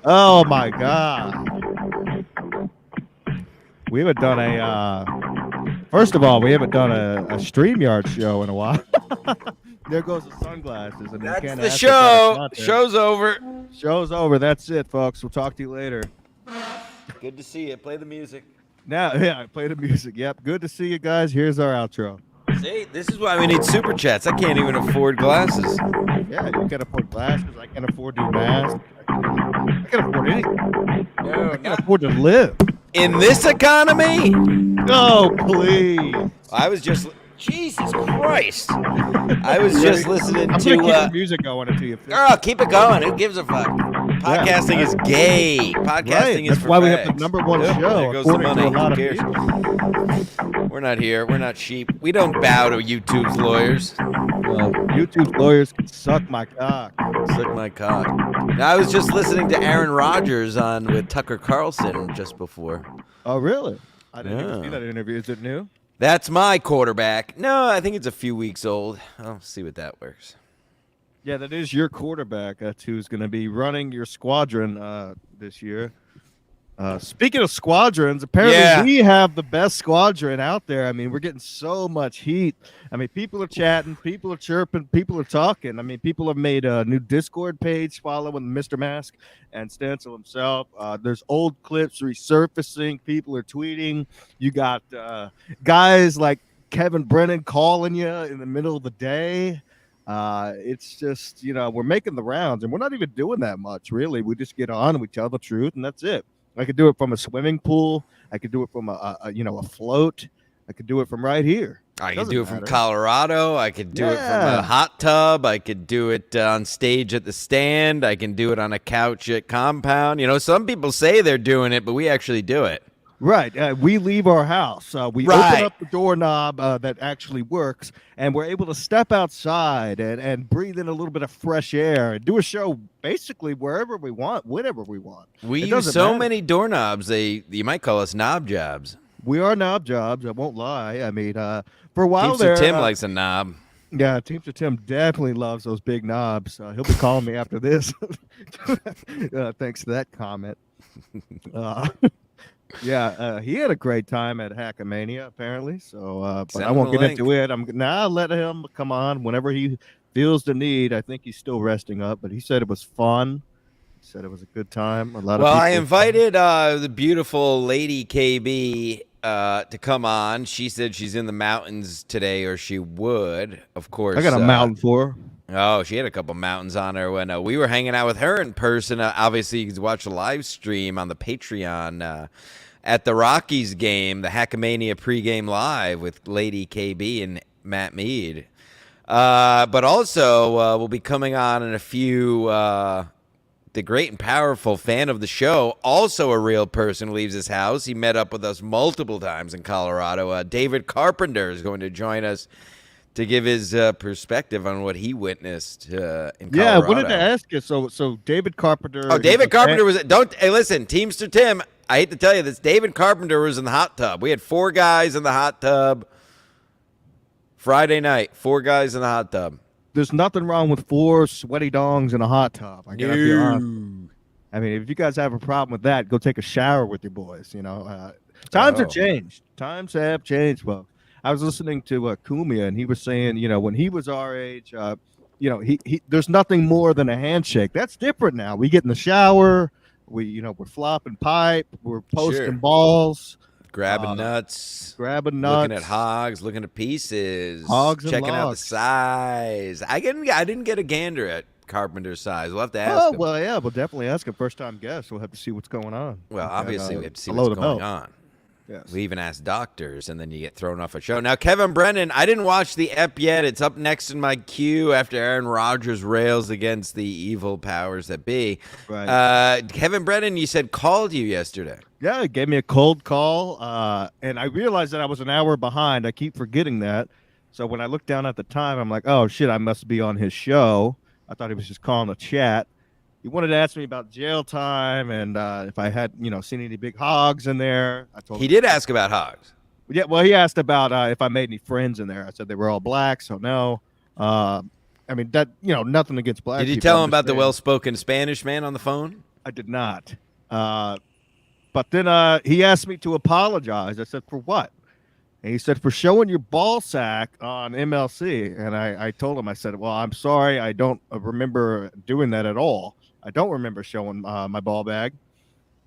Oh my God. We haven't done first of all, we haven't done a StreamYard show in a while. There goes the sunglasses, and we That's can't the ask for better show. content. Show's over. Show's over. That's it, folks. We'll talk to you later. Good to see you. Play the music. Now, yeah, I play the music. Yep. Good to see you guys. Here's our outro. See, this is why we need super chats. I can't even afford glasses. Yeah, you can't afford glasses. I can't afford new masks. I can't afford anything. No, I can't afford to live. in this economy. No, please. I was just. Jesus Christ! I was just listening I'm to. gonna keep the music going until you finish. Girl, keep it going. Who gives a fuck? Podcasting is gay. Podcasting is That's for why we have the fags. number one Yep, show. There goes the according to money. a lot Who of cares? people. We're not here. We're not sheep. We don't bow to YouTube's lawyers. Well, YouTube lawyers can suck my cock. Suck my cock. Now, I was just listening to Aaron Rodgers on with Tucker Carlson just before. Oh, really? I didn't even Yeah. see that interview. Is it new? That's my quarterback. No, I think it's a few weeks old. I'll see what that works. Yeah, that is your quarterback. That's who's going to be running your squadron this year. Speaking of squadrons, apparently we have the best squadron out there. I mean, we're getting so much heat. I mean, people are chatting, people are chirping, people are talking. I mean, people have made a new Discord page following Mr. Mask and Stencil himself. There's old clips resurfacing. People are tweeting. You got guys like Kevin Brennan calling you in the middle of the day. It's just, we're making the rounds, and we're not even doing that much, really. We just get on and we tell the truth, and that's it. I could do it from a swimming pool. I could do it from a float. I could do it from right here. I could do it from Colorado. I could do it from a hot tub. I could do it on stage at the stand. I can do it on a couch at compound. Some people say they're doing it, but we actually do it. Right. We leave our house. We open up the doorknob that actually works, and we're able to step outside and breathe in a little bit of fresh air and do a show basically wherever we want, whenever we want. We use so many doorknobs, you might call us knob jobs. We are knob jobs. I won't lie. I mean, for a while Teamster Tim likes a knob. Yeah, Teamster Tim definitely loves those big knobs. He'll be calling me after this. Thanks to that comment. Yeah, he had a great time at Hackamania, apparently. So, but I won't get into it. I'll let him come on whenever he feels the need. I think he's still resting up, but he said it was fun. He said it was a good time. I invited the beautiful Lady KB to come on. She said she's in the mountains today, or she would, of course. I got a mountain for her. Oh, she had a couple mountains on her when we were hanging out with her in person. Obviously, you can watch a live stream on the Patreon at the Rockies game, the Hackamania pregame live with Lady KB and Matt Mead. But also, we'll be coming on in a few. The great and powerful fan of the show, also a real person, leaves his house. He met up with us multiple times in Colorado. David Carpenter is going to join us to give his perspective on what he witnessed in Colorado. Yeah, I wanted to ask you. So David Carpenter. Oh, David Carpenter was. Hey, listen, Teamster Tim. I hate to tell you this. David Carpenter was in the hot tub. We had 4 guys in the hot tub Friday night. 4 guys in the hot tub. There's nothing wrong with 4 sweaty dongs in a hot tub. I gotta be honest. I mean, if you guys have a problem with that, go take a shower with your boys. Times have changed. Times have changed. Well, I was listening to Kumia, and he was saying, when he was our age, he there's nothing more than a handshake. That's different now. We get in the shower, we're flopping pipe, we're posting balls, grabbing nuts, looking at hogs, looking at pieces, hogs, checking out the size. I didn't get a gander at Carpenter's size. We'll have to ask him. Well, yeah, we'll definitely ask a first-time guest. We'll have to see what's going on. Well, obviously, we have to see what's going on. Yes. We even asked doctors, and then you get thrown off a show. Now, Kevin Brennan, I didn't watch the ep yet. It's up next in my queue after Aaron Rodgers rails against the evil powers that be. Right. Kevin Brennan, you said called you yesterday. Yeah, he gave me a cold call, and I realized that I was an hour behind. I keep forgetting that. So when I looked down at the time, I'm like, oh, shit, I must be on his show. I thought he was just calling a chat. He wanted to ask me about jail time and if I had, seen any big hogs in there. I told him. He did ask about hogs. Yeah, well, he asked about if I made any friends in there. I said they were all black, so no. I mean, that, nothing against black people. Did you people, tell him about the well-spoken Spanish man on the phone? I did not. But then he asked me to apologize. I said, for what? And he said, for showing your ball sack on MLC. And I told him, I said, well, I'm sorry. I don't remember doing that at all. I don't remember showing my ball bag.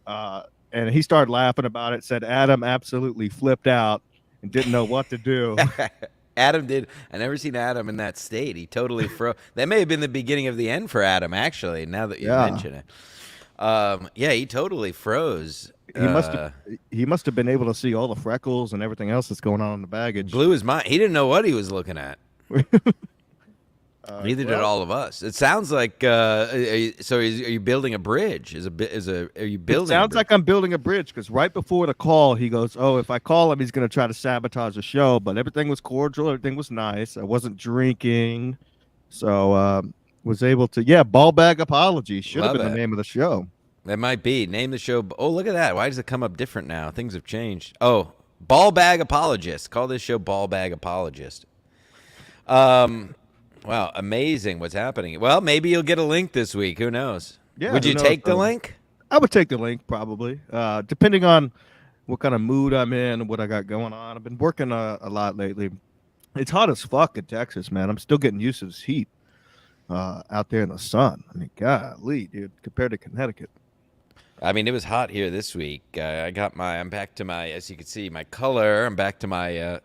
And he started laughing about it, said Adam absolutely flipped out and didn't know what to do. Adam did. I never seen Adam in that state. He totally froze. That may have been the beginning of the end for Adam, actually, now that you mention it. Yeah, he totally froze. He must have been able to see all the freckles and everything else that's going on in the baggage. Blew his mind. He didn't know what he was looking at. Neither did all of us. It sounds like. Are you building a bridge? Are you building? It sounds like I'm building a bridge because right before the call, he goes, "Oh, if I call him, he's going to try to sabotage the show." But everything was cordial. Everything was nice. I wasn't drinking, so was able to. Yeah, ball bag apology should have been the name of the show. That might be. Name the show. Oh, look at that. Why does it come up different now? Things have changed. Oh, ball bag apologist. Call this show ball bag apologist. Wow, amazing what's happening. Well, maybe you'll get a link this week. Who knows? Yeah. Would you take the link? I would take the link probably, depending on what kind of mood I'm in and what I got going on. I've been working a lot lately. It's hot as fuck in Texas, man. I'm still getting used to this heat out there in the sun. I mean, golly, dude, compared to Connecticut. I mean, it was hot here this week. I'm back to my, as you can see, my color. I'm back to my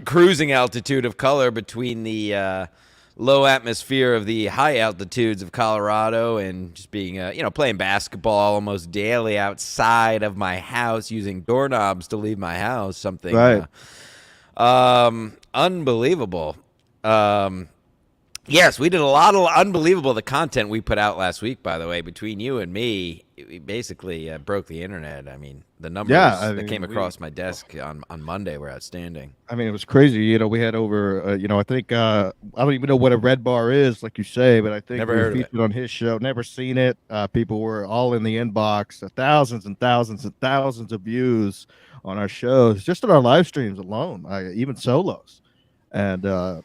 cruising altitude of color between the low atmosphere of the high altitudes of Colorado and just being, playing basketball almost daily outside of my house, using doorknobs to leave my house. Something unbelievable. Yes, we did a lot of unbelievable. The content we put out last week, by the way, between you and me, we basically broke the internet. I mean, the numbers that came across my desk on Monday were outstanding. I mean, it was crazy. You know, we had over, I think, I don't even know what a red bar is, like you say, but I think Never we heard were of featured on his show. Never seen it. People were all in the inbox, thousands and thousands and thousands of views on our shows, just on our live streams alone, even solos. And, I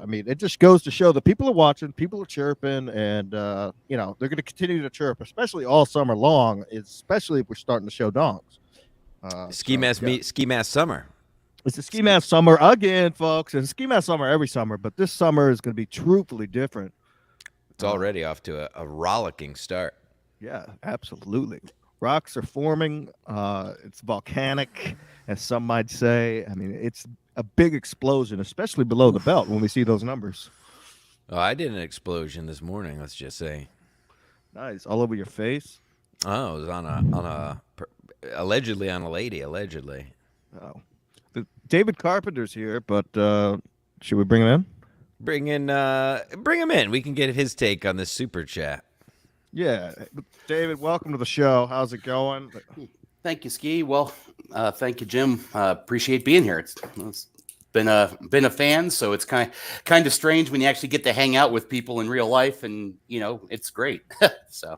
mean, it just goes to show that people are watching, people are chirping, and, they're going to continue to chirp, especially all summer long, especially if we're starting to show dongs. Ski Mask Summer. It's a ski mask summer again, folks. It's a ski mask summer every summer, but this summer is going to be truthfully different. It's already off to a rollicking start. Yeah, absolutely. Rocks are forming. It's volcanic, as some might say. I mean, it's a big explosion, especially below the belt when we see those numbers. Oh, I did an explosion this morning, let's just say. Nice. All over your face? Oh, it was allegedly on a lady, allegedly. Oh. David Carpenter's here, but should we bring him in? Bring him in. We can get his take on this super chat. Yeah. David, welcome to the show. How's it going? Thank you, Ski. Well, thank you, Jim. Appreciate being here. It's been a fan, so it's kind of strange when you actually get to hang out with people in real life, and it's great. So,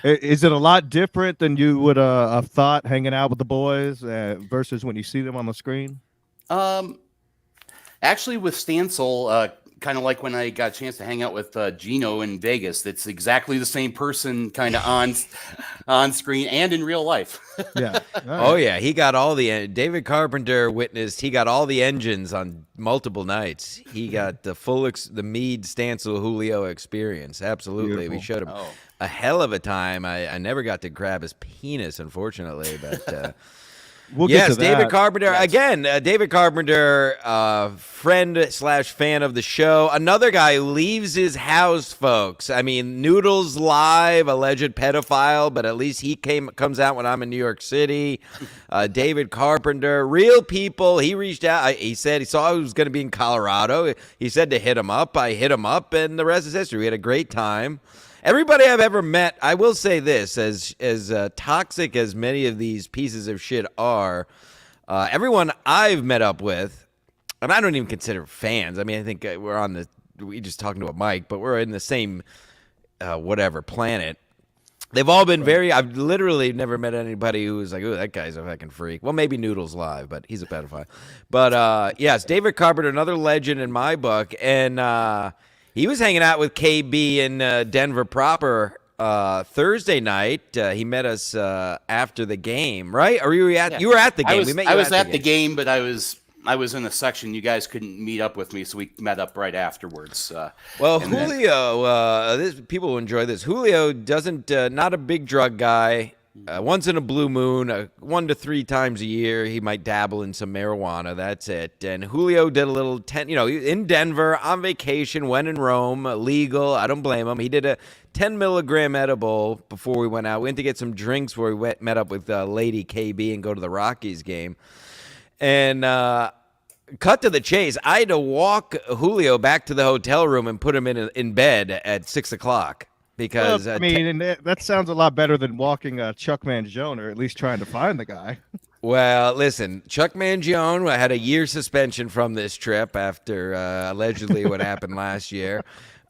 is it a lot different than you would have thought hanging out with the boys versus when you see them on the screen? Actually, with Stansel, kind of like when I got a chance to hang out with Gino in Vegas. It's exactly the same person, kind of on screen and in real life. Yeah. Right. Oh yeah, he got all the. David Carpenter witnessed. He got all the engines on multiple nights. He got the the Meade Stansel Julio experience. Absolutely, Beautiful. We showed him a hell of a time. I never got to grab his penis, unfortunately, but. We'll get to that. David Carpenter again. David Carpenter, friend/fan of the show. Another guy who leaves his house, folks. I mean, Noodles Live, alleged pedophile, but at least he comes out when I'm in New York City. David Carpenter, real people. He reached out. He said he saw I was going to be in Colorado. He said to hit him up. I hit him up, and the rest is history. We had a great time. Everybody I've ever met, I will say this, as toxic as many of these pieces of shit are, everyone I've met up with, and I don't even consider fans. I mean, I think we just talking to a mic, but we're in the same, planet. They've all been I've literally never met anybody who was like, oh, that guy's a fucking freak. Well, maybe Noodles Live, but he's a pedophile. But, yes, David Carpenter, another legend in my book, and, he was hanging out with KB in Denver proper Thursday night. He met us after the game, right? Or you were at Yeah. you were at the game. I was at the game, but I was in a section. You guys couldn't meet up with me, so we met up right afterwards. Well, Julio, people will enjoy this. Julio doesn't not a big drug guy. Once in a blue moon, 1 to 3 times a year, he might dabble in some marijuana. That's it. And Julio did a little, in Denver on vacation, when in Rome, legal. I don't blame him. He did a 10 milligram edible before we went out. We went to get some drinks where we met up with Lady KB and go to the Rockies game. And cut to the chase, I had to walk Julio back to the hotel room and put him in bed at 6 o'clock. Because that sounds a lot better than walking Chuck Mangione, or at least trying to find the guy. Well, listen, Chuck Mangione had a year suspension from this trip after allegedly what happened last year.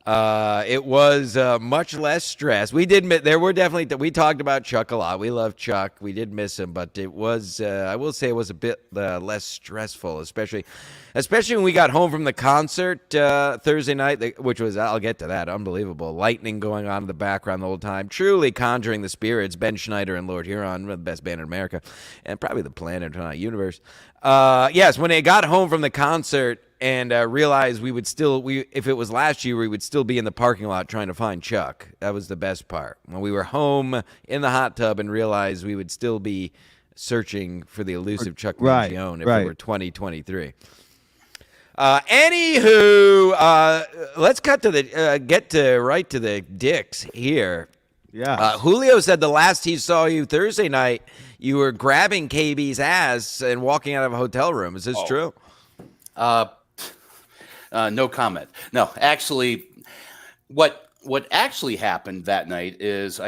It was much less stress. We talked about Chuck a lot. We love Chuck. We did miss him, but it was, I will say it was a bit less stressful, especially when we got home from the concert Thursday night, which was, I'll get to that, unbelievable. Lightning going on in the background the whole time. Truly conjuring the spirits. Ben Schneider and Lord Huron, the best band in America, and probably the planet universe. Yes, when they got home from the concert, and realized if it was last year, we would still be in the parking lot trying to find Chuck. That was the best part. When we were home in the hot tub and realized we would still be searching for the elusive Chuck Mangione if it were 2023. Anywho, let's cut to get right to the dicks here. Yeah. Julio said the last he saw you Thursday night, you were grabbing KB's ass and walking out of a hotel room. Is this true? No comment. No, actually, what actually happened that night is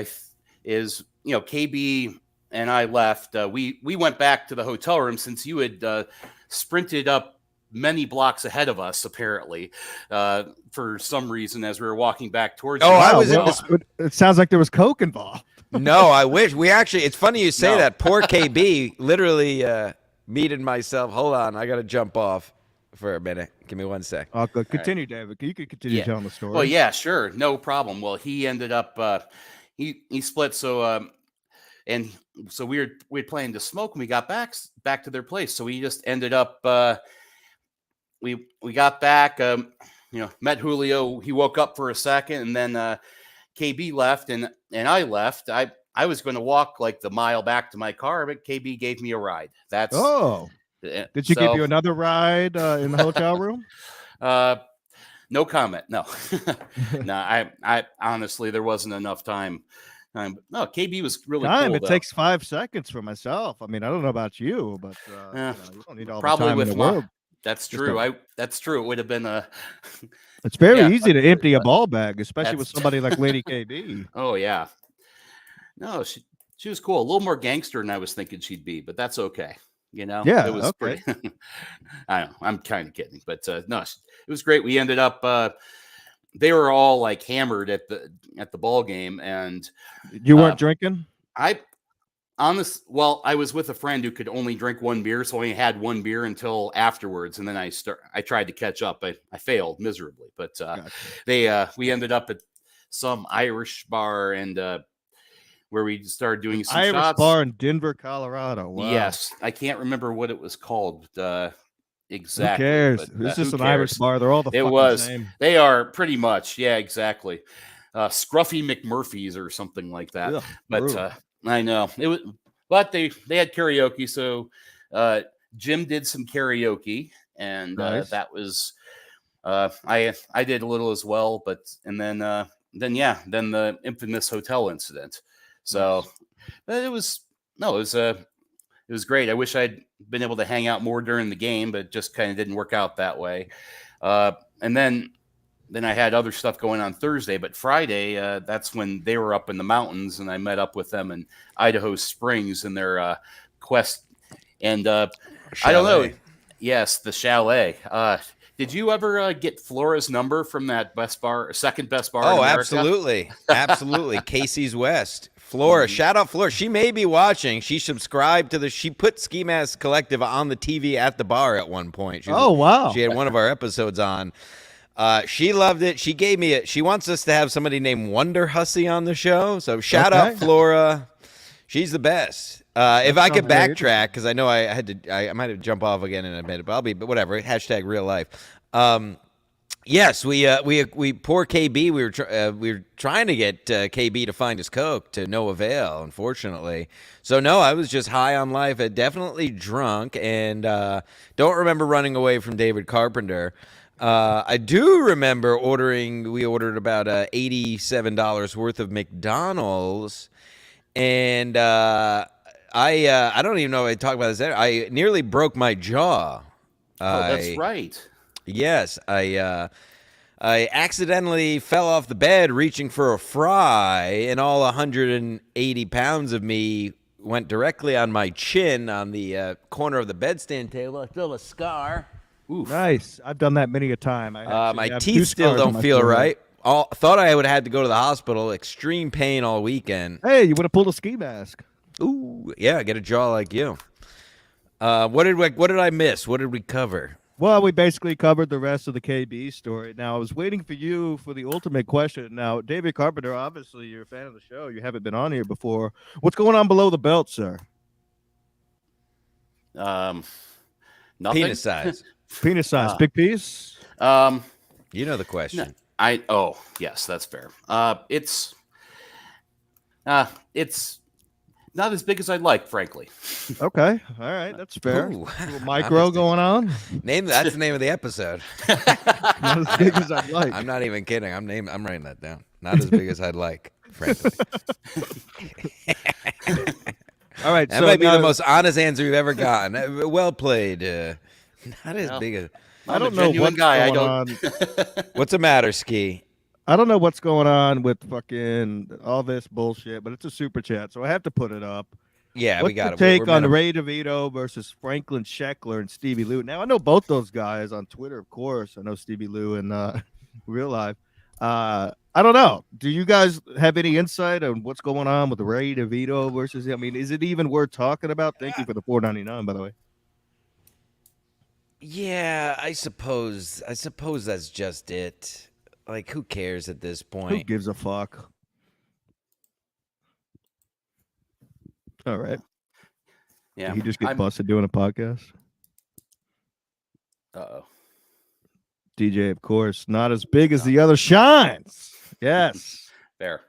KB and I left. We went back to the hotel room since you had sprinted up many blocks ahead of us, apparently, for some reason as we were walking back towards. Oh, I was. It sounds like there was coke involved. No, I wish we actually. It's funny you say that. Poor KB literally meted myself. Hold on, I got to jump off for a minute. Give me 1 sec. Oh, good. Continue, David. You could continue telling the story. Well, yeah, sure, no problem. Well, he ended up he split. So and so we had planned to smoke when we got back to their place. So we just ended up we got back. Met Julio. He woke up for a second, and then KB left, and I left. I was going to walk like the mile back to my car, but KB gave me a ride. That's Did she give you another ride in the hotel room? No comment. No, no. I honestly, there wasn't enough time. No, KB was really cool. It takes 5 seconds for myself. I mean, I don't know about you, but you don't need all probably the time with in the world. That's true. That's true. It would have been a. It's very easy to empty a ball bag, especially with somebody like Lady KB. Oh yeah. No, she was cool. A little more gangster than I was thinking she'd be, but that's okay. Yeah, it was okay. Pretty. I don't know. I'm kind of kidding, but no, it was great. We ended up. They were all like hammered at the ball game, and you weren't drinking. I was with a friend who could only drink 1 beer, so I only had 1 beer until afterwards, and then I tried to catch up. I failed miserably, but gotcha. We ended up at some Irish bar and where we started doing some Irish shots. bar in Denver, Colorado. Wow. Yes, I can't remember what it was called exactly. Who cares? But, it's just an Irish bar. They're all the fucking same. They are pretty much. Yeah, exactly. Scruffy McMurphy's or something like that. Ugh, but I know it was, but they had karaoke. So Jim did some karaoke, and nice. That was I did a little as well. But then the infamous hotel incident. So it was great. I wish I'd been able to hang out more during the game, but it just kind of didn't work out that way. And then I had other stuff going on Thursday, but Friday, that's when they were up in the mountains, and I met up with them in Idaho Springs in their quest. And I don't know. Yes, the chalet. Did you ever get Flora's number from that second best bar? Oh, in America? Absolutely. Absolutely. Casey's West. Flora, shout out Flora. She may be watching. She subscribed to she put Ski Mask Collective on the TV at the bar at one point. Wow. She had one of our episodes on. She loved it. She gave me it. She wants us to have somebody named Wonder Hussy on the show. So shout out Flora. She's the best. If I could backtrack, because I know I might have jump off again in a minute, but whatever. Hashtag real life. Yes, we poor KB. We were trying to get KB to find his coke to no avail, unfortunately. So no, I was just high on life, definitely drunk, and don't remember running away from David Carpenter. I do remember we ordered about $87 worth of McDonald's, and I don't even know if I talked about this. I nearly broke my jaw. Oh, that's right. Yes, I accidentally fell off the bed reaching for a fry, and all 180 pounds of me went directly on my chin on the corner of the bedstand table. I still have a scar. Oof. Nice. I've done that many a time. My teeth still don't feel right. Thought I would have had to go to the hospital. Extreme pain all weekend. Hey, you would have pulled a ski mask. Ooh, yeah, get a jaw like you. What did I miss? What did we cover? Well, we basically covered the rest of the KB story. Now, I was waiting for you for the ultimate question. Now, David Carpenter, obviously, you're a fan of the show. You haven't been on here before. What's going on below the belt, sir? Nothing. Penis size. Penis size. Big piece? You know the question. Yes, that's fair. It's not as big as I'd like, frankly. Okay. All right. That's fair. Ooh, micro going on. That's the name of the episode. Not as big as I'd like. I'm not even kidding. I'm writing that down. Not as big as I'd like, frankly. All right. That might be the most honest answer you've ever gotten. Well played. Not as big as. I don't know what's going on. What's the matter, Ski? I don't know what's going on with fucking all this bullshit, but it's a super chat, so I have to put it up. Yeah, we got it. What's your take on Ray DeVito versus Franklin Scheckler and Stevie Lou? Now, I know both those guys on Twitter, of course. I know Stevie Lou in real life. I don't know. Do you guys have any insight on what's going on with Ray DeVito versus? I mean, is it even worth talking about? Thank you for the $4.99, by the way. Yeah, I suppose that's just it. Like, who cares at this point? Who gives a fuck? All right. Yeah. Did he just get busted doing a podcast? Uh-oh. DJ, of course, not as big as the other shines. Yes. Fair.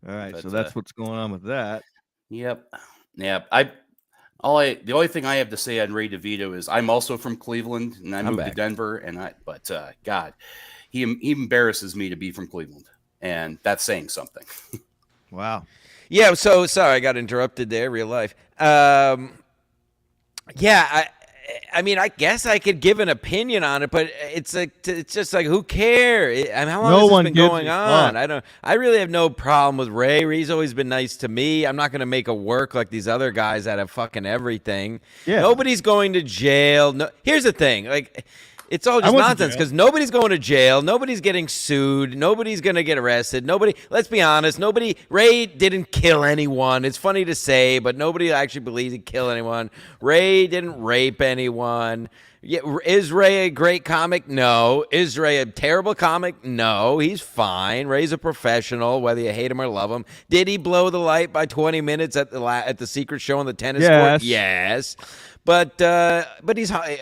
All right, so that's what's going on with that. Yep. Yeah. The only thing I have to say on Ray DeVito is I'm also from Cleveland and I moved to Denver, but God, he embarrasses me to be from Cleveland, and that's saying something. Wow. Yeah. So sorry, I got interrupted there. Real life. Yeah. I mean, I guess I could give an opinion on it, but it's just like, who cares? I mean, how long has this been going on? I really have no problem with Ray. Ray's always been nice to me. I'm not going to make a work like these other guys that have fucking everything. Yeah. Nobody's going to jail. No, here's the thing. Like, it's all just nonsense because nobody's going to jail. Nobody's getting sued. Nobody's going to get arrested. Let's be honest. Ray didn't kill anyone. It's funny to say, but nobody actually believes he killed anyone. Ray didn't rape anyone. Yeah, is Ray a great comic? No. Is Ray a terrible comic? No. He's fine. Ray's a professional, whether you hate him or love him. Did he blow the light by 20 minutes at the secret show on the tennis court? Yes. But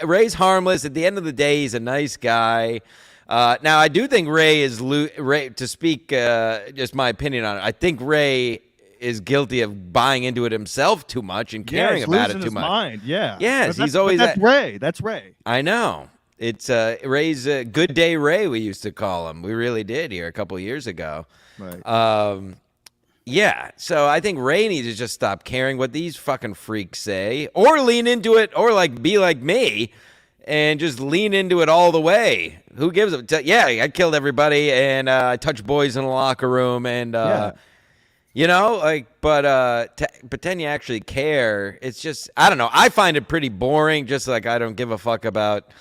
Ray's harmless. At the end of the day, he's a nice guy. Now, I do think Ray, to speak just my opinion on it, I think Ray is guilty of buying into it himself too much and caring about it too much. Mind. Yeah. Yes, he's always Ray. That's Ray. I know. It's Ray's Good Day Ray, we used to call him. We really did here a couple of years ago. Right. Yeah, so I think Ray needs to just stop caring what these fucking freaks say, or lean into it, or be like me, and just lean into it all the way. Who gives a? Yeah, I killed everybody, and I touched boys in the locker room, and you know, but pretend you actually care. It's just, I don't know. I find it pretty boring. Just like I don't give a fuck about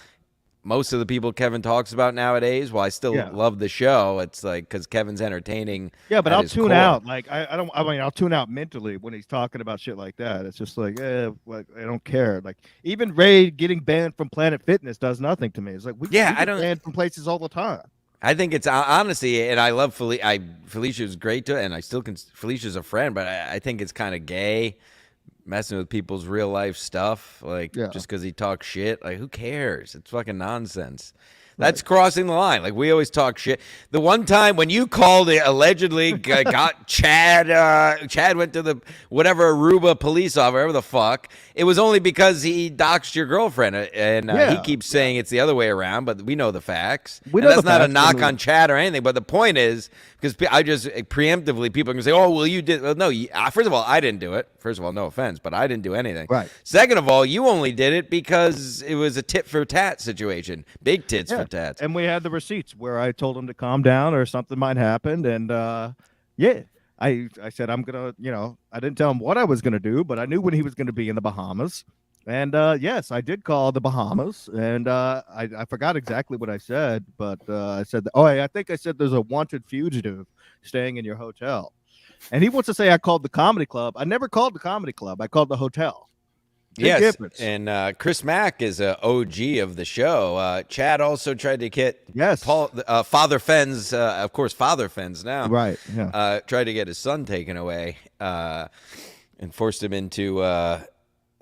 most of the people Kevin talks about nowadays. While I still Yeah. love the show, it's like because Kevin's entertaining. Yeah, but at I'll his tune core. out. Like I don't. I mean, I'll tune out mentally when he's talking about shit like that. It's just like, like I don't care. Like even Ray getting banned from Planet Fitness does nothing to me. It's like we I get don't. banned from places all the time. I think it's honestly, and I love Felicia's great to, and I still can. Felicia's a friend, but I think it's kind of gay messing with people's real life stuff, like just because he talks shit. Like, who cares? It's fucking nonsense. That's crossing the line. Like, we always talk shit. The one time when you called it allegedly got Chad, Chad went to the whatever Aruba police officer, whatever the fuck. It was only because he doxed your girlfriend, and he keeps saying it's the other way around. But we know the facts. That's not a knock on Chad or anything. But the point is, because I just preemptively people are gonna say, "Oh, well, you did." Well, no, first of all, I didn't do it. First of all, no offense, but I didn't do anything. Right. Second of all, you only did it because it was a tit for tat situation. Big tits for tats. And we had the receipts where I told him to calm down or something might happen. And I said I'm gonna, I didn't tell him what I was gonna do, but I knew when he was gonna be in the Bahamas. And yes, I did call the Bahamas, and I forgot exactly what I said, but I said, I think I said there's a wanted fugitive staying in your hotel. And he wants to say I called the comedy club. I never called the comedy club. I called the hotel. Big difference. And Chris Mack is an OG of the show. Chad also tried to get Paul, Father Fens, of course, Father Fens now. Right. Yeah. Tried to get his son taken away and forced him into the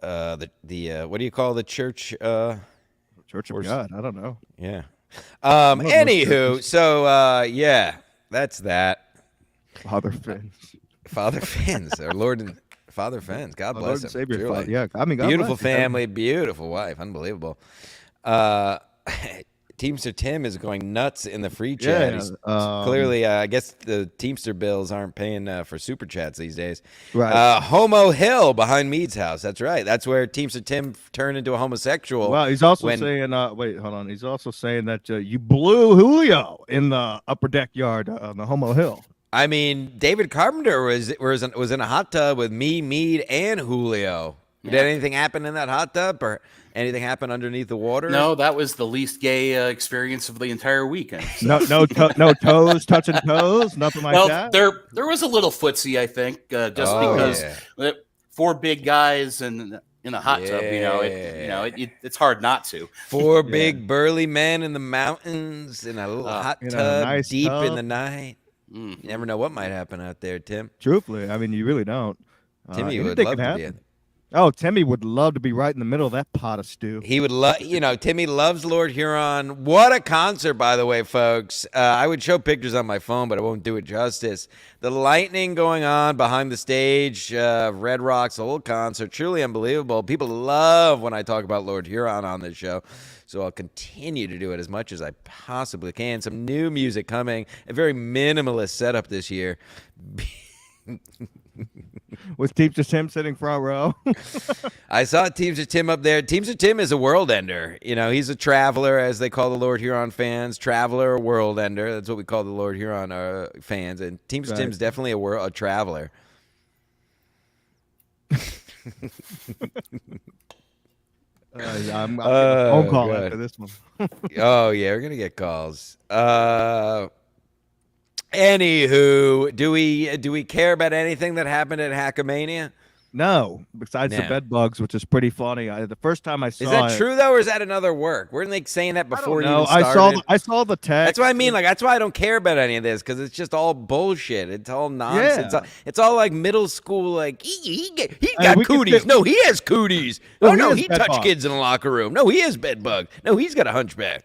what do you call the church? Church of God. I don't know. Yeah. Anywho, so that's that. Father Fens. Father Fens, our Lord and Father Fens. God bless Lord him. And Savior. Truly. Yeah. I mean, God beautiful bless family, beautiful wife, unbelievable. Teamster Tim is going nuts in the free chat. Clearly, I guess the Teamster bills aren't paying for super chats these days. Right. Homo Hill behind Mead's house. That's right. That's where Teamster Tim turned into a homosexual. Well, he's also saying, wait, hold on. He's also saying that you blew Julio in the upper deck yard on the Homo Hill. I mean, David Carpenter was in a hot tub with me, Mead, and Julio. Yeah. Did anything happen in that hot tub, or anything happen underneath the water? No, that was the least gay experience of the entire weekend. So. No toes touching toes, nothing like that. There was a little footsie, I think, because 4 big guys in a hot tub. It's hard not to. 4 big burly men in the mountains in a little hot tub, nice deep tub. In the night. You never know what might happen out there, Tim. Truthfully, I mean, you really don't. Timmy would love to be. Oh, Timmy would love to be right in the middle of that pot of stew. He would love, Timmy loves Lord Huron. What a concert, by the way, folks. I would show pictures on my phone, but I won't do it justice. The lightning going on behind the stage, Red Rocks, the whole concert, truly unbelievable. People love when I talk about Lord Huron on this show. So I'll continue to do it as much as I possibly can. Some new music coming, a very minimalist setup this year. Was Teamster Tim sitting front row? I saw Teamster Tim up there. Teamster Tim is a world ender. He's a traveler, as they call the Lord Huron fans. Traveler, world ender. That's what we call the Lord Huron fans. And Teamster Tim's definitely a traveler. I'm phone call after this one. Oh yeah, we're gonna get calls. Anywho, do we care about anything that happened at Hackamania? No, besides the bed bugs, which is pretty funny. The first time I saw is that true though, or is that another work? Weren't they saying that before? No, I saw the text. That's what I mean. Like that's why I don't care about any of this because it's just all bullshit. It's all nonsense. Yeah. It's all like middle school. Like he got cooties. No, he has cooties. Oh no, he touched kids in the locker room. No, he has bed bug. No, he's got a hunchback.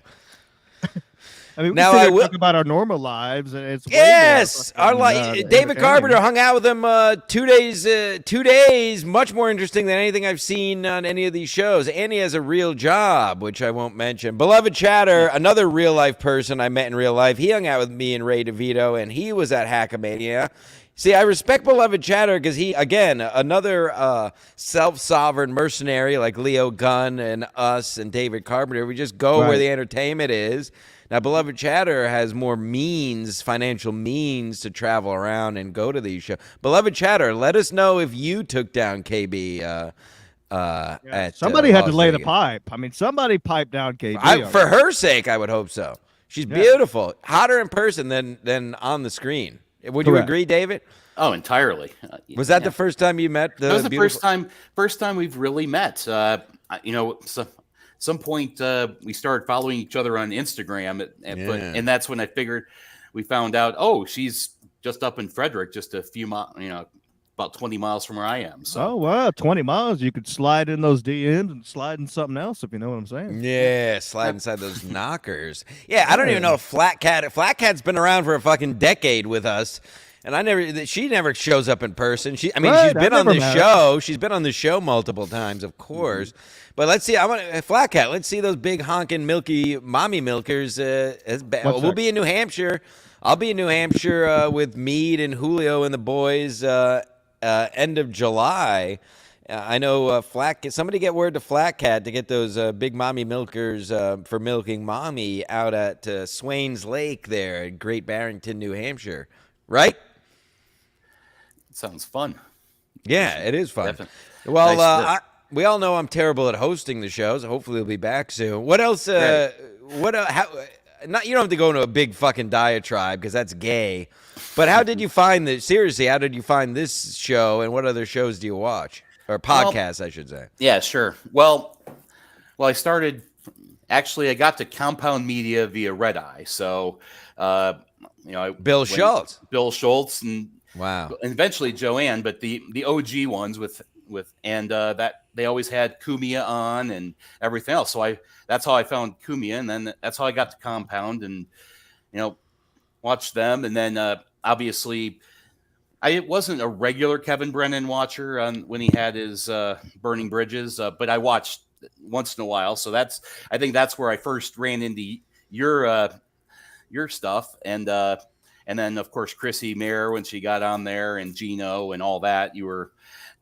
I mean, we talk about our normal lives, and it's our life. David Carpenter hung out with him 2 days. 2 days, much more interesting than anything I've seen on any of these shows. And he has a real job, which I won't mention. Beloved Chatter, another real life person I met in real life. He hung out with me and Ray DeVito, and he was at Hackamania. See, I respect Beloved Chatter because he, again, another self-sovereign mercenary like Leo Gunn and us and David Carpenter. We just go where the entertainment is. Now, Beloved Chatter has more financial means to travel around and go to these shows. Beloved Chatter, let us know if you took down KB At somebody had to Las lay the Vegas. pipe. I mean, somebody piped down KG. For her sake, I would hope so. She's beautiful, hotter in person than on the screen. Would you agree, David? Oh, entirely. Was that the first time you met? That was the first time we've really met. Some point we started following each other on Instagram, and that's when I figured we found out. Oh, she's just up in Frederick, just a few miles, about 20 miles from where I am. So, oh wow, 20 miles. You could slide in those DMs and slide in something else, if you know what I'm saying. Yeah, slide inside those knockers. Yeah, I don't even know if Flat Cat's been around for a fucking decade with us. And she never shows up in person. She's been on the show. She's been on the show multiple times, of course. But let's see. Flat Cat. Let's see those big honking milky mommy milkers. We'll be in New Hampshire. I'll be in New Hampshire with Meade and Julio and the boys end of July. I know somebody get word to Flat Cat to get those big mommy milkers for milking mommy out at Swains Lake there in Great Barrington, New Hampshire. Right? Sounds fun. Yeah, it is fun. Definitely. Well, nice we all know I'm terrible at hosting the shows. Hopefully, we'll be back soon. What else? You don't have to go into a big fucking diatribe because that's gay. But how did you find this? Seriously, how did you find this show, and what other shows do you watch or podcasts? I should say. Yeah, sure. Well, I started. Actually, I got to Compound Media via Red Eye. So, Bill Schultz, and wow, and eventually Joanne, but the OG ones with that they always had Kumia on and everything else. So that's how I found Kumia, and then that's how I got to Compound, and watched them, and then obviously I wasn't a regular Kevin Brennan watcher when he had his Burning Bridges, but I watched once in a while. So I think that's where I first ran into your stuff, and then of course Chrissy Mayer when she got on there, and Gino and all that. You were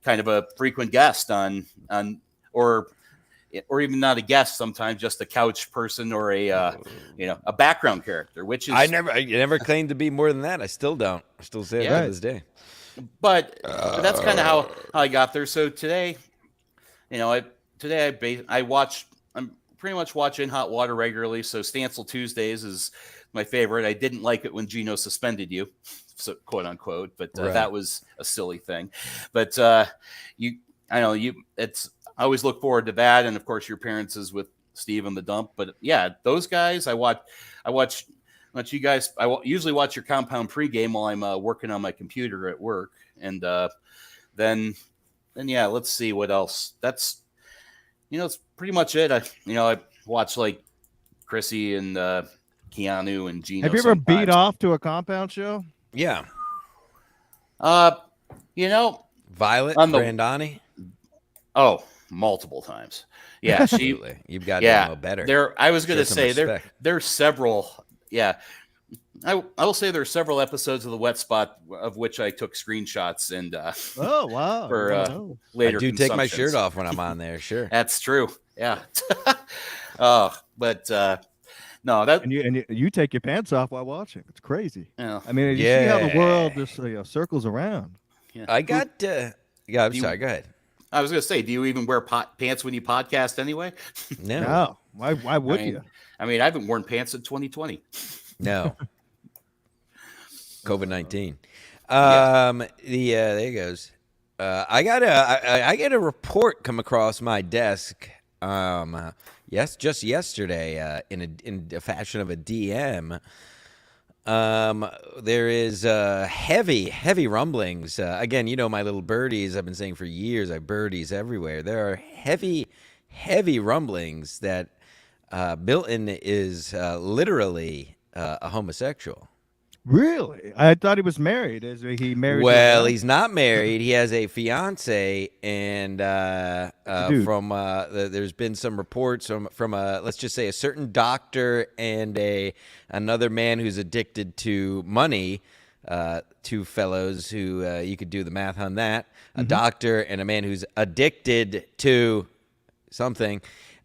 kind of a frequent guest on or even not a guest, sometimes just a couch person or a background character, which is I never claimed to be more than that. I still don't. I still say it to this day. But that's kind of how I got there. So today, I'm pretty much watching Hot Water regularly. So Stancil Tuesdays is my favorite. I didn't like it when Gino suspended you, so quote unquote, but that was a silly thing. But I always look forward to that, and of course your appearances with Steve on the Dump. But yeah, those guys I watch you guys. I usually watch your Compound pregame while I'm working on my computer at work, and then yeah, let's see what else. That's it's pretty much it. I watch like Chrissy and Keanu and Gino. Have you ever beat off to a Compound show? Yeah. Violet Brandani. Oh, multiple times. Yeah, You've got to know better. I was going to say there's several. Yeah, I will say there's several episodes of the Wet Spot of which I took screnotshots and. Oh wow! For later, I do take my shirt off when I'm on there. Sure, that's true. Yeah. But no, that and you take your pants off while watching. It's crazy. Yeah. I mean, you see how the world just circles around. Yeah. I got. I'm sorry. Go ahead. I was going to say, do you even wear pants when you podcast anyway? No. Why would you? I mean, I haven't worn pants in 2020. No. COVID-19. There he goes. I get a report come across my desk. Just yesterday, in a fashion of a DM. There is heavy rumblings. Again, my little birdies. I've been saying for years, I have birdies everywhere. There are heavy rumblings that Milton is literally a homosexual. Really? I thought he was married. Is he married? Well, he's not married. He has a fiance, and there's been some reports from let's just say a certain doctor and another man who's addicted to money. Two fellows who you could do the math on that. A doctor and a man who's addicted to something.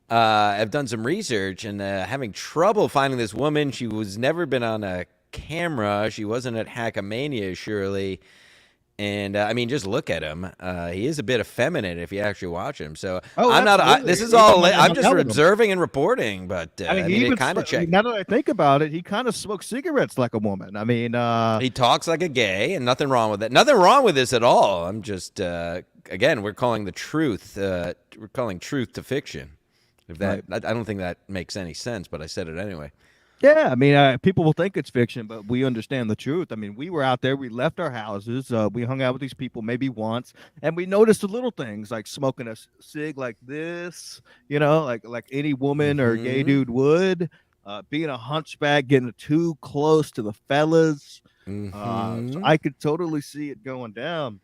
I've done some research and having trouble finding this woman. She was never been on a camera. She wasn't at Hackamania, surely. And I mean, just look at him. He is a bit effeminate if you actually watch him. So Oh, I'm not. absolutely. This is Even all. when I I'm hung just out with him. observing and reporting. But I mean, I mean, it kind of checks. now that I think about it, he kind of smokes cigarettes like a woman. I mean, He talks like a gay, and nothing wrong with that. Nothing wrong with this at all. I'm just again, we're calling the truth. We're calling truth to fiction. If that, I don't think that makes any sense, but I said it anyway. yeah, I mean, people will think it's fiction, but we understand the truth. I mean, we were out there, we left our houses, we hung out with these people maybe once, and we noticed the little things like smoking a cig like this, like any woman or gay dude would, being a hunchback, getting too close to the fellas. So I could totally see it going down.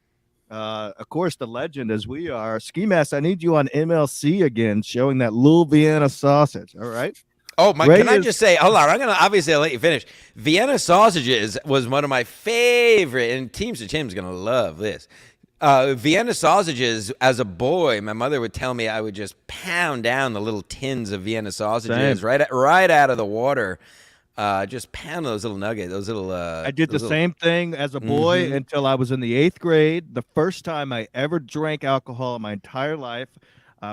Of course, the legend as we are, Ski Mask, I need you on MLC again, showing that little Vienna sausage. All right. Oh my! Can I just say, hold on? I'm gonna obviously I'll let you finish. Vienna sausages was one of my favorite, and Teamster Tim's gonna love this. Vienna sausages. As a boy, my mother would tell me I would just pound down the little tins of Vienna sausages right out of the water. Just pound those little nuggets. Those little. I did the same thing as a boy until I was in the 8th grade. The first time I ever drank alcohol in my entire life.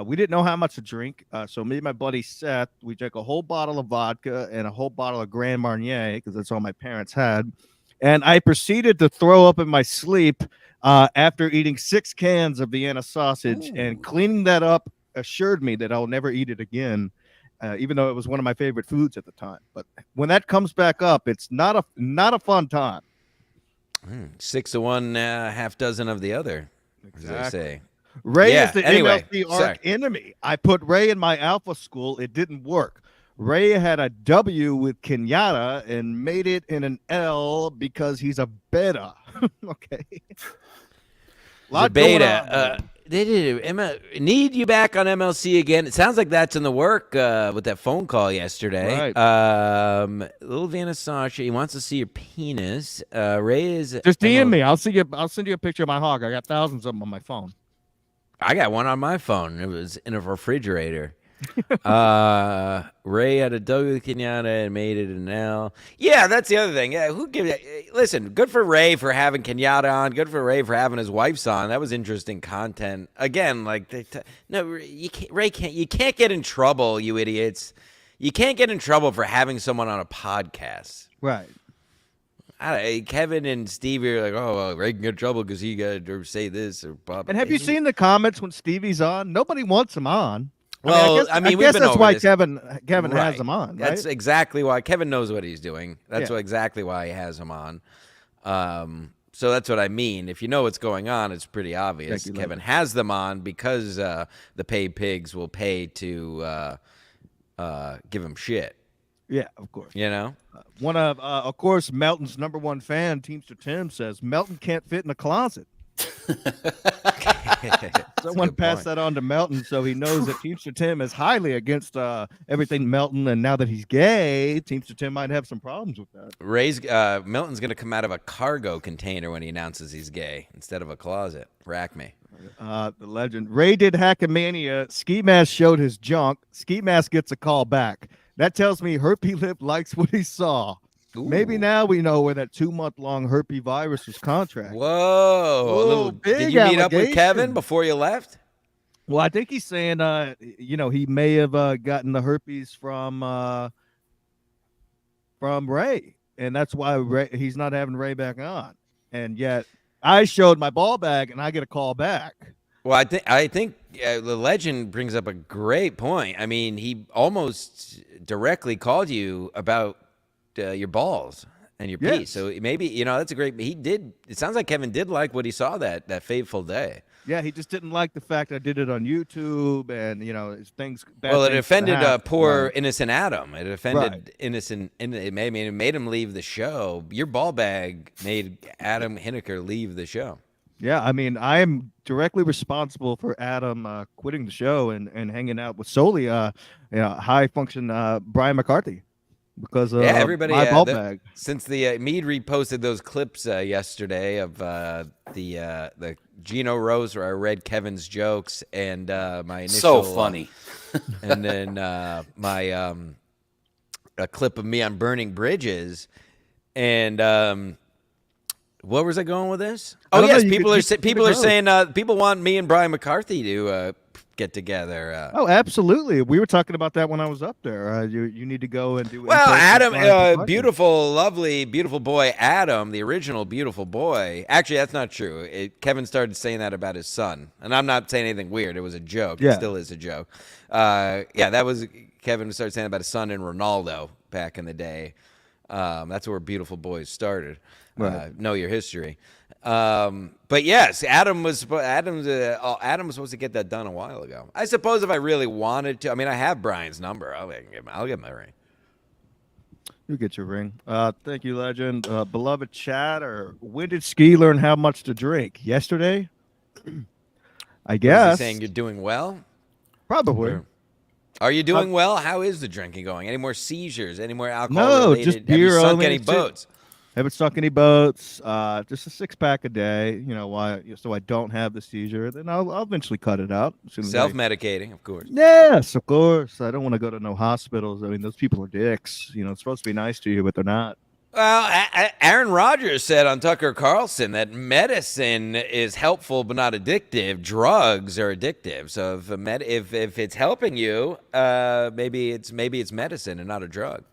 We didn't know how much to drink, so me and my buddy Seth, we drank a whole bottle of vodka and a whole bottle of Grand Marnier because that's all my parents had. And I proceeded to throw up in my sleep after eating 6 cans of Vienna sausage. Ooh. And cleaning that up assured me that I'll never eat it again, even though it was one of my favorite foods at the time. But when that comes back up, it's not a fun time. 6 of one, half dozen of the other, exactly. As they say. Ray is the MLC arch enemy. I put Ray in my alpha school. It didn't work. Ray had a W with Kenyatta and made it in an L because he's a beta. Okay. The beta. They did. Need you back on MLC again. It sounds like that's in the work with that phone call yesterday. Right. Little Vienna Sausage. He wants to see your penis. Ray is just DM me. I'll send you a picture of my hog. I got thousands of them on my phone. I got one on my phone. It was in a refrigerator. Ray had a W with Kenyatta and made it an L. Yeah, that's the other thing. Yeah, who gives? Listen, good for Ray for having Kenyatta on. Good for Ray for having his wife's on. That was interesting content. Again, like no, Ray can't. You can't get in trouble, you idiots. You can't get in trouble for having someone on a podcast, right? Kevin and Stevie are like, oh, well, Ray can get in trouble because he got to say this or blah. And have you seen the comments when Stevie's on? Nobody wants him on. Well, I guess that's why Kevin has him on. Right? That's exactly why Kevin knows what he's doing. That's exactly why he has him on. So that's what I mean. If you know what's going on, it's pretty obvious. Kevin has them on because the paid pigs will pay to give him shit. Yeah, of course. You know, one of course, Melton's #1 fan, Teamster Tim, says Melton can't fit in a closet. Someone passed that on to Melton, so he knows that Teamster Tim is highly against everything Melton, and now that he's gay, Teamster Tim might have some problems with that. Melton's going to come out of a cargo container when he announces he's gay instead of a closet. Rack me. The legend. Ray did Hackmania. Ski Mask showed his junk. Ski Mask gets a call back. That tells me Herpy Lip likes what he saw. Ooh. Maybe now we know where that 2-month-long herpes virus was contracted. Whoa! Did you meet up with Kevin before you left? Well, I think he's saying, he may have gotten the herpes from Ray, and that's why he's not having Ray back on. And yet, I showed my ball bag, and I get a call back. Well, I think the legend brings up a great point. I mean, he almost directly called you about your balls and your pee. So maybe, that's a great, he did. It sounds like Kevin did like what he saw that fateful day. Yeah. He just didn't like the fact I did it on YouTube and, things. Well, it offended poor innocent Adam. It offended innocent, and it made him leave the show. Your ball bag made Adam Hineker leave the show. Yeah. I mean, I am directly responsible for Adam quitting the show and hanging out with solely high function Brian McCarthy. Because everybody, my ball bag. Since the Mead reposted those clips yesterday of the Gino Rose where I read Kevin's jokes and my initial so funny, and then my a clip of me on burning bridges, and What was I going with this? I Oh don't know, yes, you people could- are you people could are go. saying people want me and Brian McCarthy to get together. Oh, absolutely. We were talking about that when I was up there. You need to go and do. Well, in-person Adam, Brian McCarthy. beautiful, lovely, beautiful boy, Adam, the original beautiful boy. Actually, that's not true. Kevin started saying that about his son, and I'm not saying anything weird. It was a joke. Yeah. It still is a joke. That was Kevin started saying about his son and Ronaldo back in the day. That's where beautiful boys started. Right. Know your history. But yes, Adam was supposed to get that done a while ago. I suppose if I really wanted to, I mean, I have Brian's number. I'll get my ring. You get your ring. Thank you, legend. Beloved chatter. When did Ski learn how much to drink? Yesterday? I Is he guess. saying you're doing well? Probably. Or- Are you doing well? How is the drinking going? Any more seizures? Any more alcohol No, related? just Have you beer sunk only. any boats? Haven't sunk any boats. Just a 6-pack a day. You know why? So I don't have the seizure. Then I'll eventually cut it out. As soon as I- Self-medicating, of course. Yes, of course. I don't want to go to no hospitals. I mean, those people are dicks. You know, it's supposed to be nice to you, but they're not. Well, Aaron Rodgers said on Tucker Carlson that medicine is helpful but not addictive. Drugs are addictive. So if it's helping you, maybe it's medicine and not a drug.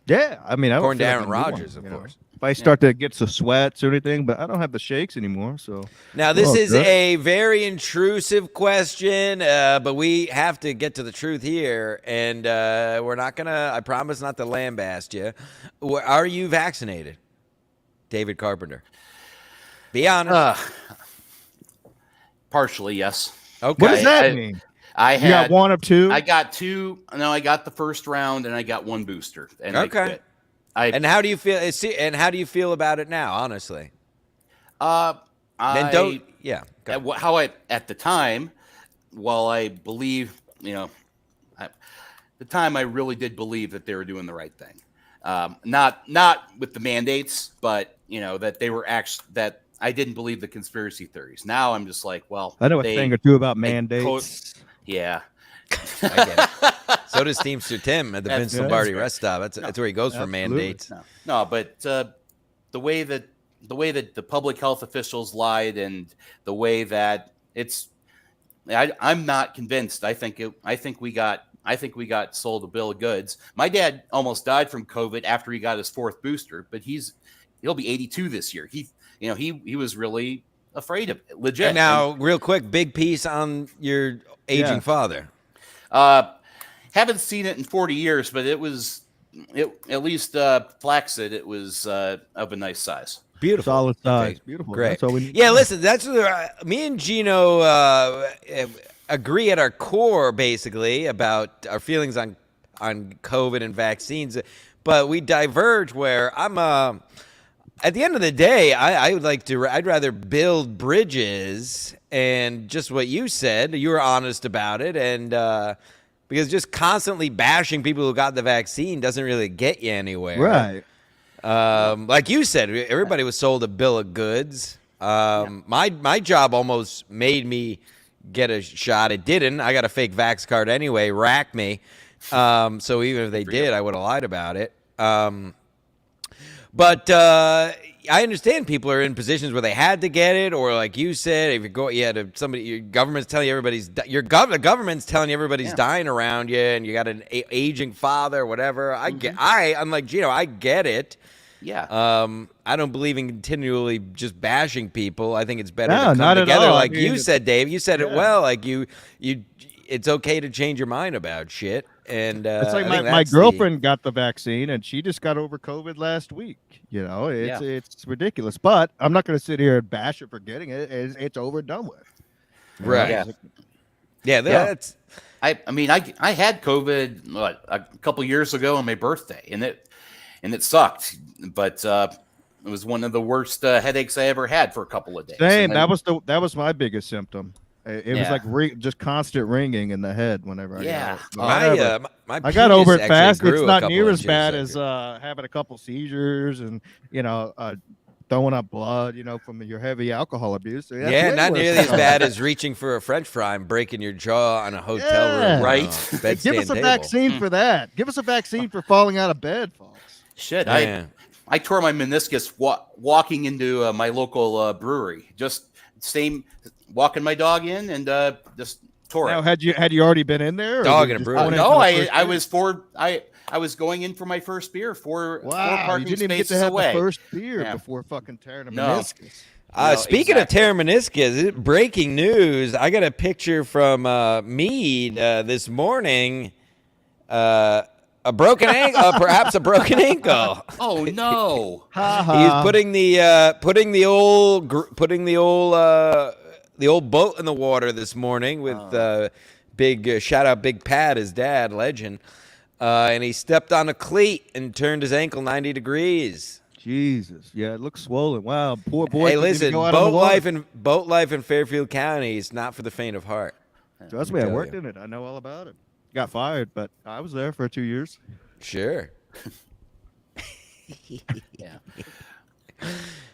Yeah, I mean, I don't According to feel like Aaron I need one, Rodgers, of you know. course. If I start to get the sweats or anything, but I don't have the shakes anymore. So Now, this Well, is good. a very intrusive question, but we have to get to the truth here, and we're not going to, I promise not to lambast you. Are you vaccinated, David Carpenter? Be honest. Partially, yes. Okay. what does that I- mean? I You got had one or two? I got two. No, I got the first round and I got one booster. And Okay. I quit. And how do you feel? And how do you feel about it now, honestly? Then don't. Yeah. go. At the time, while I believe, at the time I really did believe that they were doing the right thing. Not with the mandates, but that they were actually that I didn't believe the conspiracy theories. Now I'm just like, well, I know a thing or two about they mandates. yeah. I get it. So does Teamster Tim at the That's- Vince Lombardi rest stop. That's where he goes for absolutely. mandates. No, but the way that the public health officials lied and the way that I'm not convinced. I think we got sold a bill of goods. My dad almost died from COVID after he got his 4th booster, but he'll be 82 this year. He was really afraid of it. Legit. And now, real quick, big piece on your aging Yeah. father. Haven't seen it in 40 years, but at least flaccid. It was of a nice size. Beautiful. Solid size. Okay, Beautiful. Great. That's all we need. Yeah, listen, that's me and Gino agree at our core, basically, about our feelings on COVID and vaccines, but we diverge where I'm at the end of the day, I'd rather build bridges, and just what you said, you were honest about it, and because just constantly bashing people who got the vaccine doesn't really get you anywhere. Right. Like you said, everybody was sold a bill of goods. My job almost made me get a shot. It didn't. I got a fake vax card anyway. Rack me. So even if they did, I would have lied about it. But I understand people are in positions where they had to get it, or like you said, if your government's telling you the government's telling you everybody's dying around you, and you got an aging father, or whatever. I'm like Gino, I get it. Yeah. I don't believe in continually just bashing people. I think it's better No, to come not at together, all. I like mean, you said, Dave. You said it yeah. well. Like you, it's okay to change your mind about shit. And It's like I think my that's girlfriend got the vaccine and she just got over COVID last week. It's ridiculous. But I'm not going to sit here and bash her for getting it. It's over and done with. Right. Yeah. Yeah, that's I had COVID a couple years ago on my birthday, and it sucked. But it was one of the worst headaches I ever had for a couple of days. Same. And then- That was my biggest symptom. It was like just constant ringing in the head whenever I got it. But whatever. my I got over it penis fast. actually grew It's a not couple near as inches, bad like as having a couple seizures and throwing up blood, from your heavy alcohol abuse. So that's yeah, way not worse nearly than as bad as reaching for a French fry and breaking your jaw on a hotel Yeah. room, Right. bedstand Give us a table. vaccine for that. Give us a vaccine for falling out of bed, folks. Shit, Yeah. I tore my meniscus walking into my local brewery. Just walking my dog in and just tore Now, it. had you already been in there? Or Dog were you in a just brewery. going in No, for the first I beer? was I was going in for my first beer four Wow, parking you didn't even get to spaces have away. the first beer Yeah. before fucking tearing a No. meniscus. Speaking exactly. of tearing meniscus, breaking news. I got a picture from Mead this morning. A broken ankle, perhaps a broken ankle. Oh no! Ha He's ha. putting the old boat in the water this morning with big shout out Big Pat, his dad, legend, and he stepped on a cleat and turned his ankle 90 degrees. Jesus, yeah, it looks swollen. Wow, poor boy. Hey, couldn't even listen, go out on the water. boat life in Fairfield County is not for the faint of heart. Trust let me, me I tell worked you. in it. I know all about it. Got fired, but I was there for 2 years. Sure. Yeah.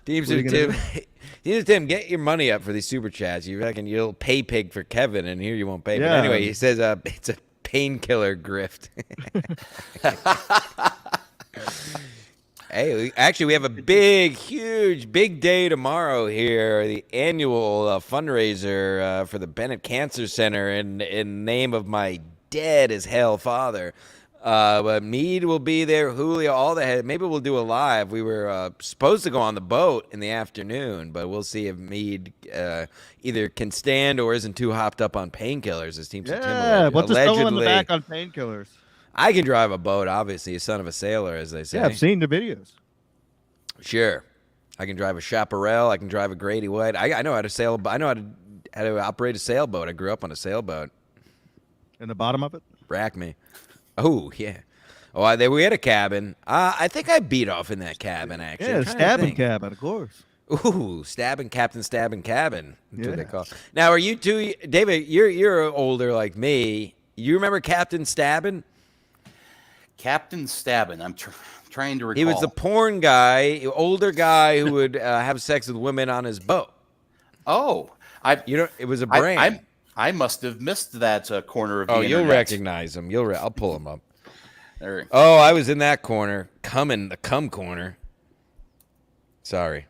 Teams What are of you gonna Tim, Teams of Tim, get your money up for these super chats. You reckon you'll pay pig for Kevin, and here you won't pay. But Yeah. anyway, he says it's a painkiller grift. Hey, actually, we have a big day tomorrow here. The annual fundraiser for the Bennett Cancer Center in name of my dead as hell father. But Mead will be there, Julio, all the head. Maybe we'll do a live. We were supposed to go on the boat in the afternoon, but we'll see if Mead either can stand or isn't too hopped up on painkillers, as Team Yeah, what's the skull in the allegedly. back on painkillers? I can drive a boat, obviously, son of a sailor, as they say. Yeah, I've seen the videos. Sure. I can drive a Chaparral. I can drive a Grady White. I know how to sail. I know how to operate a sailboat. I grew up on a sailboat. In the bottom of it? Rack me. Oh, yeah. Oh, we had a cabin. I think I beat off in that cabin, actually. Yeah, I'm trying to stabbing think. cabin, of course. Ooh, stabbing cabin. That's what they Yeah. call it. Now, are you two, David, you're older like me. You remember Captain Stabbin'? Captain Stabbin. I'm trying to recall. He was the porn guy, older guy who would have sex with women on his boat. Oh, It was a brand. I must have missed that corner of the Oh, internet. you'll recognize him. I'll pull him up. There. Oh, I was in that corner. The cum corner. Sorry.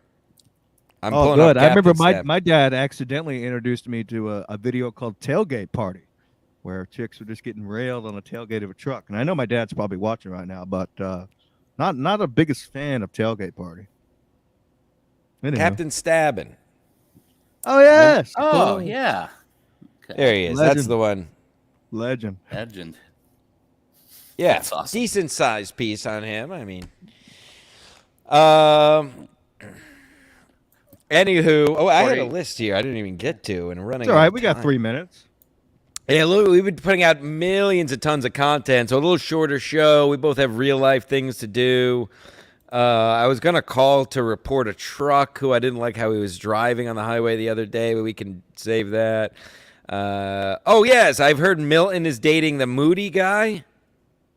I'm Oh, pulling good. up I remember Captain my dad accidentally introduced me to a video called Tailgate Party, where chicks were just getting railed on the tailgate of a truck. And I know my dad's probably watching right now, but not the biggest fan of Tailgate Party. Anyway. Captain Stabbin'. Oh, yes. Oh, Cool. yeah. There he is. Legend. That's the one. Legend. Legend. Yeah, That's awesome. decent sized piece on him. I mean, anywho, I had a list here I didn't even get to, and running. It's all right. We got 3 minutes. Yeah, look, we've been putting out millions of tons of content, so a little shorter show. We both have real life things to do. I was gonna call to report a truck who I didn't like how he was driving on the highway the other day, but we can save that. Oh yes, I've heard Milton is dating the Moody guy.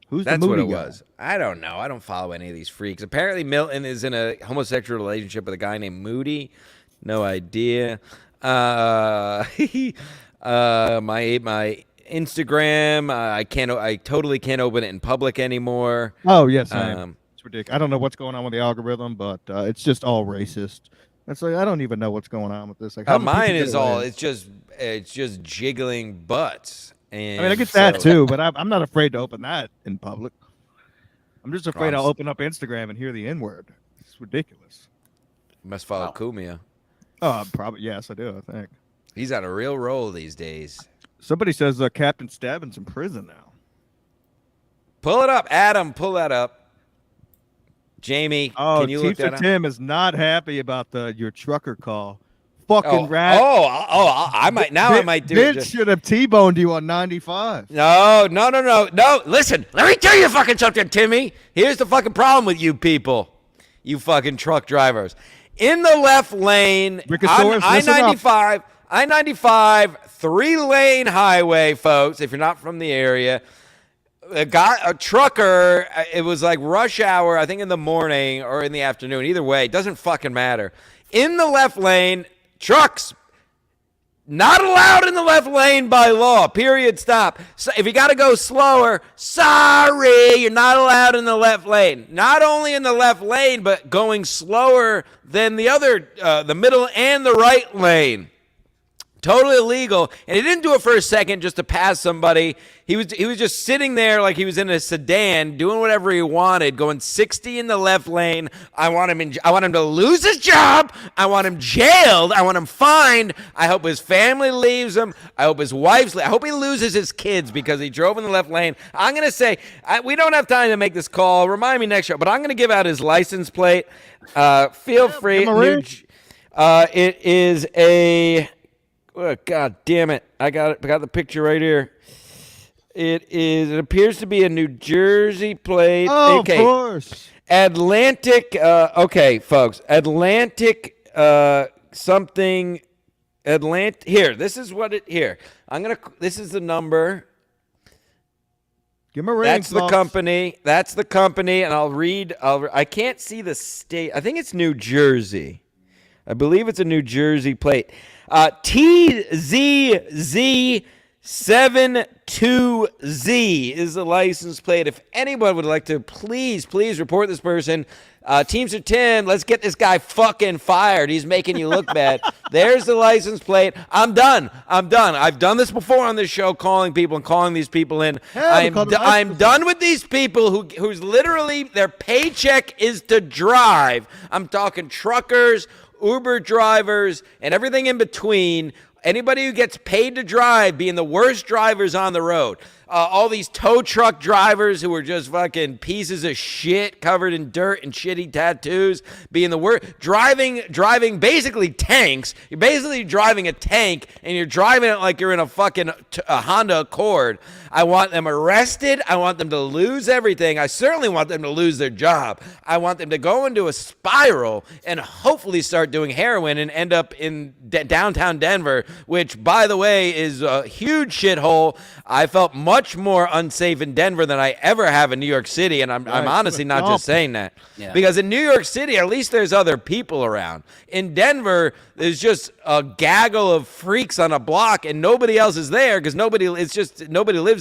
Who's That's the what moody it guy? was. I don't know. I don't follow any of these freaks. Apparently, Milton is in a homosexual relationship with a guy named Moody. No idea. My Instagram. I totally can't open it in public anymore. Oh, yes, I am. It's ridiculous. I don't know what's going on with the algorithm, but it's just all racist. It's like I don't even know what's going on with this. Like, how do Mine people get is away? all. It's just jiggling butts. And I mean, I get that too, but I'm not afraid to open that in public. I'm just afraid I'll open up Instagram and hear the N word. It's ridiculous. You must follow Wow. Kumia. Oh, probably yes, I do. I think He's on a real roll these days. somebody says Captain Stabbin's in prison now. Pull it up, Adam. Pull that up. Jamie, Oh, can you look Teacher that up? Tim is not happy about your trucker call. Fucking Oh, rat. I might now. I might do it. Vince should have T-boned you on 95. No. Listen, let me tell you fucking something, Timmy. Here's the fucking problem with you people, you fucking truck drivers. In the left lane, Rickosaurus, listen up. I-95, 3-lane highway, folks. If you're not from the area, a trucker. It was like rush hour, I think, in the morning or in the afternoon. Either way, it doesn't fucking matter. In the left lane, trucks Not allowed in the left lane by law. Period. Stop. So if you got to go slower, sorry, you're not allowed in the left lane. Not only in the left lane, but going slower than the other, the middle and the right lane. Totally illegal, and he didn't do it for a second just to pass somebody. He was just sitting there like he was in a sedan, doing whatever he wanted, going 60 in the left lane. I want him to lose his job. I want him jailed. I want him fined. I hope his family leaves him. I hope his wife's. I hope he loses his kids because he drove in the left lane. I'm gonna say we don't have time to make this call. Remind me next show, but I'm gonna give out his license plate. Feel free. It is a. Oh, God damn it. I got it. I got the picture right here. It appears to be a New Jersey plate. Oh, okay. Of course. Atlantic, okay, folks. Atlantic, something. Here, this is what it, here. This is the number. Give him a ring. That's the company. That's the company. And I can't see the state. I think it's New Jersey. I believe it's a New Jersey plate. TZZ72Z is the license plate. If anyone would like to, please report this person. Teamster 10, let's get this guy fucking fired. He's making you look bad. There's the license plate. I'm done. I've done this before on this show, calling people and calling these people in. I'm done with these people who's literally their paycheck is to drive. I'm talking truckers, Uber drivers, and everything in between. Anybody who gets paid to drive being the worst drivers on the road. All these tow truck drivers who are just fucking pieces of shit covered in dirt and shitty tattoos being the worst. Driving basically tanks. You're basically driving a tank and you're driving it like you're in a fucking a Honda Accord. I want them arrested. I want them to lose everything. I certainly want them to lose their job. I want them to go into a spiral and hopefully start doing heroin and end up in downtown Denver, which, by the way, is a huge shithole. I felt much more unsafe in Denver than I ever have in New York City, and I'm honestly not just saying that. Yeah. Because in New York City, at least there's other people around. In Denver, there's just a gaggle of freaks on a block, and nobody else is there because nobody lives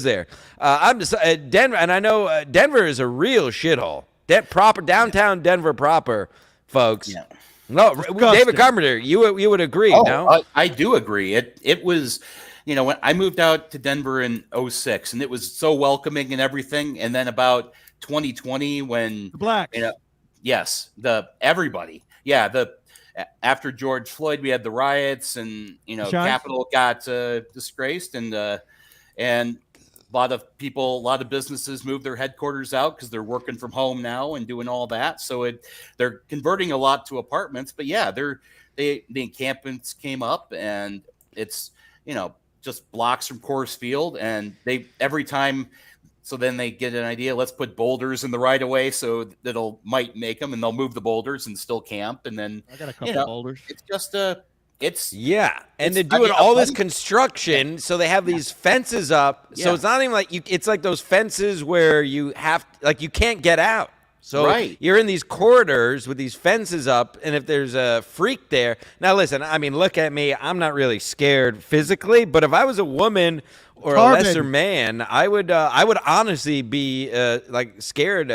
there. Denver, and I know Denver is a real shithole. Downtown Denver proper, folks. Yeah. No, David Carpenter, you would agree, no? I do agree. It was, when I moved out to Denver in 2006, and it was so welcoming and everything, and then about 2020 when the blacks, everybody, after George Floyd, we had the riots, and Capitol got disgraced, and a lot of businesses moved their headquarters out because they're working from home now and doing all that. So they're converting a lot to apartments. But the encampments came up, and it's just blocks from Coors Field, and every time. So then they get an idea. Let's put boulders in the right of way, so that'll might make them, and they'll move the boulders and still camp. And then I got a couple boulders. It's just and they're doing all this construction, so they have these fences up. So it's not even like it's like those fences where you can't get out. So you're in these corridors with these fences up, and if there's a freak there. Now listen, I mean, look at me. I'm not really scared physically, but if I was a woman or a lesser man, I would honestly be scared.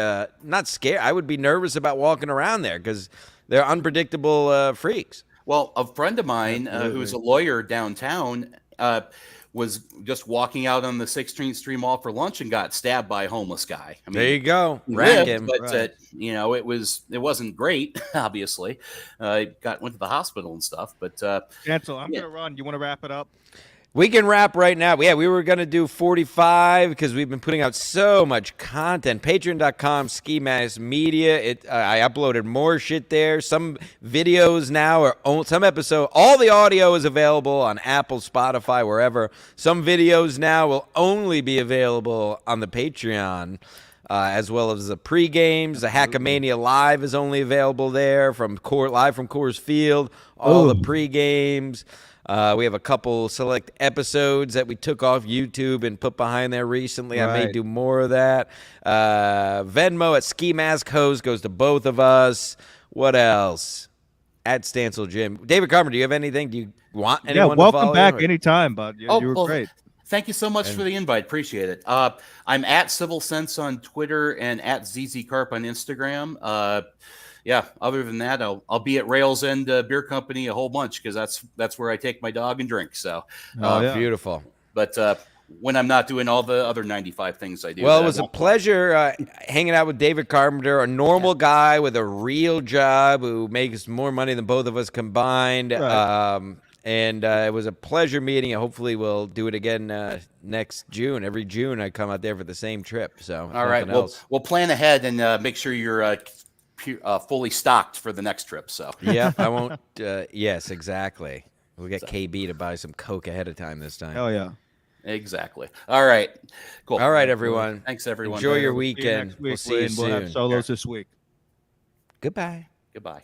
Not scared. I would be nervous about walking around there because they're unpredictable freaks. Well, a friend of mine who's a lawyer downtown was just walking out on the 16th Street Mall for lunch and got stabbed by a homeless guy. I mean, there you go. But it wasn't great. Obviously, went to the hospital and stuff. But Cancel. I'm gonna run. You want to wrap it up? We can wrap right now. Yeah, we were going to do 45 because we've been putting out so much content. Patreon.com, Ski Mask Media. I uploaded more shit there. Some videos now some episode. All the audio is available on Apple, Spotify, wherever. Some videos now will only be available on the Patreon. As well as the pre-games. The Hackamania Live is only available there live from Coors Field. All the pre-games. We have a couple select episodes that we took off YouTube and put behind there recently. I may do more of that. Venmo at Ski Mask Host goes to both of us. What else? at Stancil Jim. David Carpenter, do you have anything? Do you want Yeah, anyone to welcome follow back you, or- anytime, bud. You were well, great. thank you so much for the invite. Appreciate it. I'm at Civil Sense on Twitter and at ZZ Carp on Instagram. Yeah, other than that, I'll be at Rails End Beer Company a whole bunch because that's where I take my dog and drink. So, Yeah. Beautiful. but when I'm not doing all the other 95 things I do. Well, that it I was a won't- pleasure hanging out with David Carpenter, a normal guy with a real job who makes more money than both of us combined. Right. And it was a pleasure meeting. And hopefully, we'll do it again next June. Every June, I come out there for the same trip. So, All right, we'll plan ahead and make sure you're fully stocked for the next trip. So, yeah, I won't. Yes, exactly. We'll get KB to buy some Coke ahead of time this time. Hell yeah. exactly. All right, cool. All right, everyone. Thanks, everyone. Enjoy your See you weekend. next We'll week, see you Wayne. We'll have soon. solos this week. Goodbye. Goodbye.